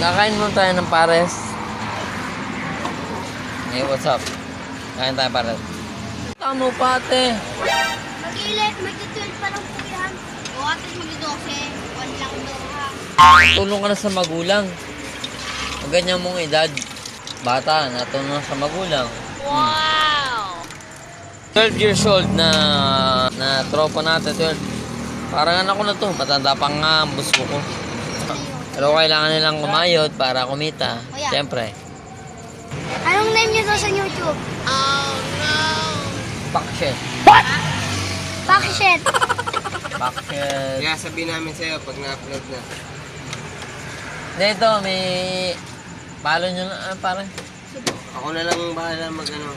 Kakain mo tayo ng pares. Hey, what's up? Kain tayo pares. Tamo pa, ate. Mag-12 pa lang po yan. O ate, mag-12. 1 lang daw ha. Tulong ka na sa magulang. Ang ganyan mong edad. Bata, natulong sa magulang. Wow! 12 years old na tropa natin. 12. Parang anak ko na to. Matanda pa nga ang busko ko. Pero kailangan nilang kumayod para kumita. Siyempre. Anong name niyo daw sa YouTube? Oh no! Bakshit. Bakit? Bakshit. Kaya sabihin namin sa'yo pag na-upload na. Dito, may... Palo nyo na, parang... Ako na lang bahala mag-ano.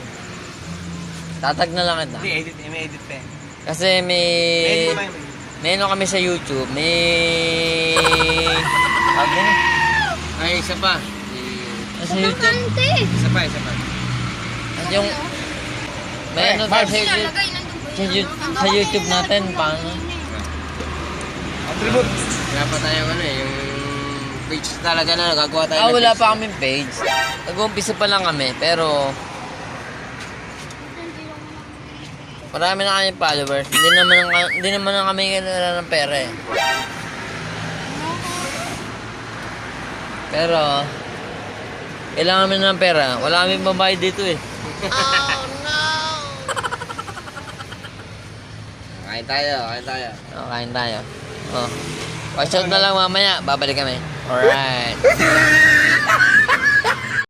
Tatag na lang kita. Hindi, edit. May edit pa eh. Kasi may... May edit pa yun. May ano kami sa YouTube. May... Sabi na. Ay, isa pa. Sa YouTube. Kante! Isa pa. At yung... May ano tayo sa YouTube. Sa YouTube natin, paano? Attribute. Wala pa tayo ano eh, yung page talaga na gagawa tayo ng Wala page. pa kaming page. Nag-uumpisa pa lang kami, pero... Marami na kami followers. Hindi naman na kami kailangan ng pera eh. Pero... Kailangan kami ng pera. Wala kami babayad dito eh. Kain tayo. Kain tayo. Oh. Watch out na lang mamaya. Babalik kami. Alright.